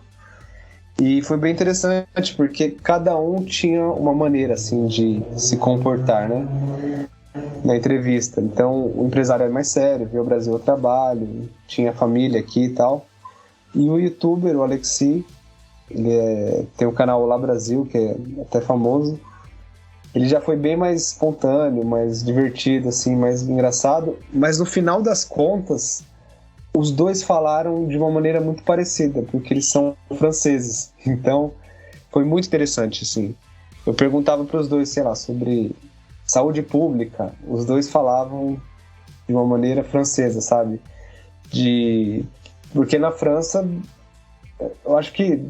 B: E foi bem interessante, porque cada um tinha uma maneira, assim, de se comportar, né? Na entrevista. Então, o empresário era mais sério, veio ao Brasil ao trabalho, tinha família aqui e tal. E o youtuber, o Alexi, tem um canal Olá Brasil, que é até famoso. Ele já foi bem mais espontâneo, mais divertido, assim, mais engraçado. Mas no final das contas, os dois falaram de uma maneira muito parecida, porque eles são franceses. Então, foi muito interessante, assim. Eu perguntava para os dois, sei lá, sobre saúde pública. Os dois falavam de uma maneira francesa, sabe? Porque na França, eu acho que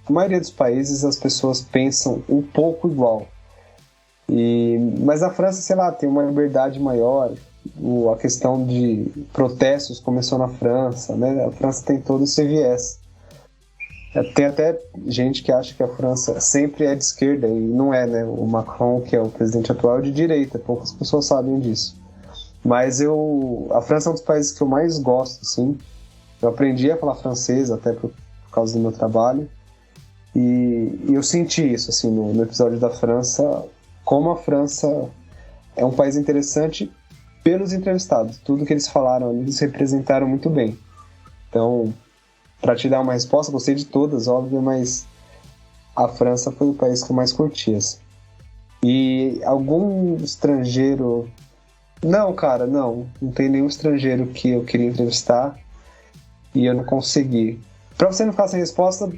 B: a maioria dos países as pessoas pensam um pouco igual. Mas a França, sei lá, tem uma liberdade maior. A questão de protestos começou na França, né? A França tem todo esse viés. Tem até gente que acha que a França sempre é de esquerda, e não é, né? O Macron, que é o presidente atual, é de direita. Poucas pessoas sabem disso. Mas a França é um dos países que eu mais gosto, assim. Eu aprendi a falar francês até por causa do meu trabalho. E eu senti isso, assim, no episódio da França, como a França é um país interessante pelos entrevistados. Tudo que eles falaram ali, eles representaram muito bem. Então, para te dar uma resposta, gostei de todas, óbvio, mas a França foi o país que eu mais curti, assim. E algum estrangeiro... Não, cara, não tem nenhum estrangeiro que eu queria entrevistar e eu não consegui. Pra você não ficar sem resposta,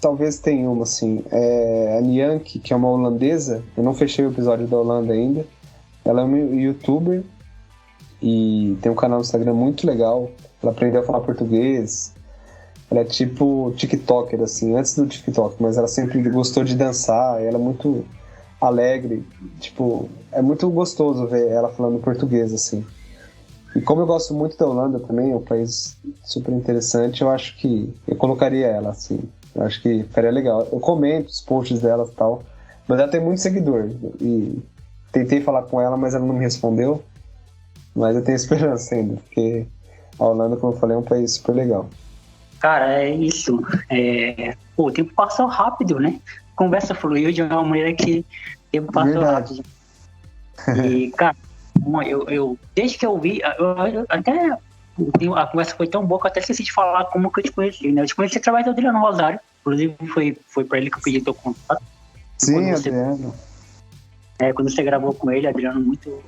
B: talvez tenha uma, assim. A Nianque, que é uma holandesa, eu não fechei o episódio da Holanda ainda. Ela é uma youtuber e tem um canal no Instagram muito legal. Ela aprendeu a falar português. Ela é tipo TikToker, assim, antes do TikTok, mas ela sempre gostou de dançar. Ela é muito alegre, tipo, é muito gostoso ver ela falando português, assim. E como eu gosto muito da Holanda também, é um país super interessante, eu acho que eu colocaria ela, assim. Eu acho que ficaria legal. Eu comento os posts dela e tal, mas ela tem muito seguidor. E tentei falar com ela, mas ela não me respondeu. Mas eu tenho esperança ainda, porque a Holanda, como eu falei, é um país super legal.
A: Cara, é isso. O tempo passou rápido, né? A conversa fluiu de uma maneira que o tempo passou rápido. E, cara, eu desde que eu vi, a conversa foi tão boa que eu até esqueci de falar como que eu te conheci, né? Eu te conheci através do Adriano Rosário, inclusive foi pra ele que eu pedi teu contato.
B: Sim, Adriano.
A: Quando você gravou com ele, Adriano, muito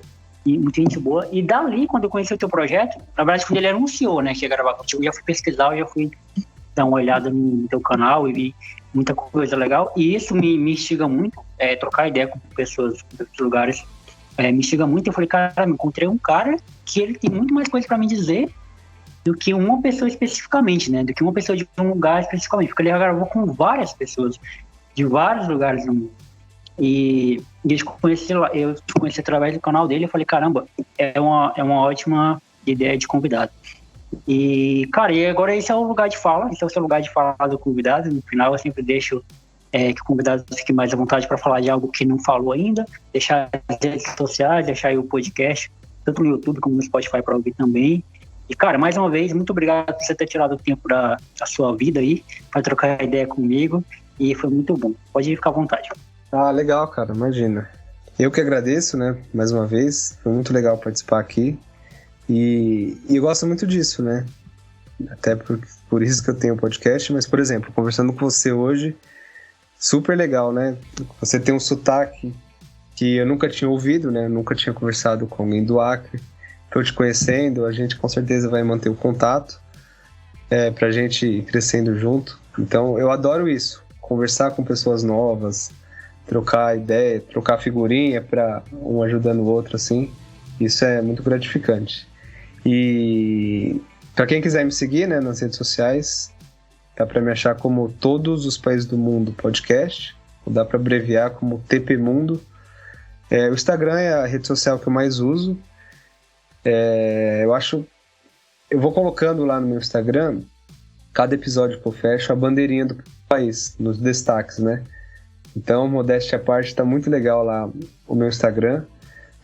A: gente boa. E dali, quando eu conheci o teu projeto, na verdade, quando ele anunciou, né, que ia gravar contigo, eu já fui pesquisar, eu já fui dar uma olhada no teu canal e vi muita coisa legal. E isso me instiga muito, trocar ideia com pessoas de outros lugares. Me instiga muito. Eu falei, cara, me encontrei um cara que ele tem muito mais coisa pra me dizer do que uma pessoa especificamente, né? Do que uma pessoa de um lugar especificamente. Porque ele já gravou com várias pessoas de vários lugares do mundo. E eu te conheci através do canal dele. Eu falei, caramba, é uma ótima ideia de convidado. E, cara, e agora esse é o lugar de fala. Esse é o seu lugar de fala do convidado. No final eu sempre deixo que o convidado fique mais à vontade para falar de algo que não falou ainda, deixar as redes sociais, deixar aí o podcast, tanto no YouTube como no Spotify para ouvir também. E, cara, mais uma vez, muito obrigado por você ter tirado o tempo da sua vida aí para trocar ideia comigo, e foi muito bom. Pode ficar à vontade.
B: Ah, legal, cara, imagina. Eu que agradeço, né, mais uma vez, foi muito legal participar aqui, e eu gosto muito disso, né, até por isso que eu tenho o podcast, mas, por exemplo, conversando com você hoje, super legal, né? Você tem um sotaque que eu nunca tinha ouvido, né? Nunca tinha conversado com alguém do Acre. Estou te conhecendo, a gente com certeza vai manter o contato pra gente ir crescendo junto. Então, eu adoro isso. Conversar com pessoas novas, trocar ideia, trocar figurinha para um ajudando o outro, assim. Isso é muito gratificante. E para quem quiser me seguir, né, nas redes sociais, dá para me achar como Todos os Países do Mundo Podcast, ou dá para abreviar como TP Mundo. O Instagram é a rede social que eu mais uso. Eu vou colocando lá no meu Instagram, cada episódio que eu fecho, a bandeirinha do país, nos destaques, né? Então, modéstia à parte, tá muito legal lá o meu Instagram,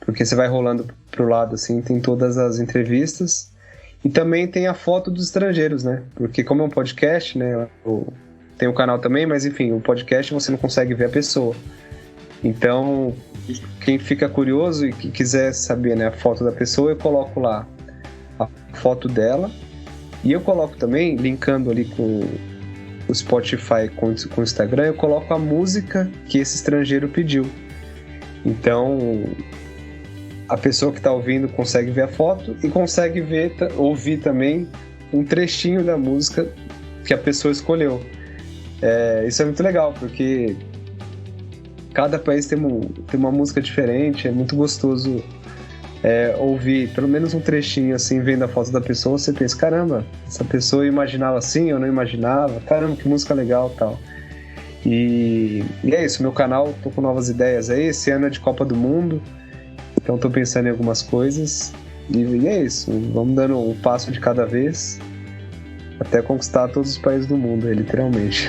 B: porque você vai rolando pro lado, assim, tem todas as entrevistas, e também tem a foto dos estrangeiros, né? Porque como é um podcast, né? Tem o canal também, mas enfim, o podcast você não consegue ver a pessoa. Então, quem fica curioso e que quiser saber, né, a foto da pessoa, eu coloco lá a foto dela, e eu coloco também, linkando ali com o Spotify, com o Instagram, eu coloco a música que esse estrangeiro pediu. Então, a pessoa que está ouvindo consegue ver a foto e consegue ouvir também um trechinho da música que a pessoa escolheu. Isso é muito legal, porque cada país tem uma música diferente, é muito gostoso ouvir pelo menos um trechinho assim, vendo a foto da pessoa, você pensa, caramba, essa pessoa imaginava assim, eu não imaginava, caramba, que música legal e tal. E é isso, meu canal, tô com novas ideias aí, esse ano é de Copa do Mundo, então tô pensando em algumas coisas, e é isso, vamos dando um passo de cada vez, até conquistar todos os países do mundo, literalmente.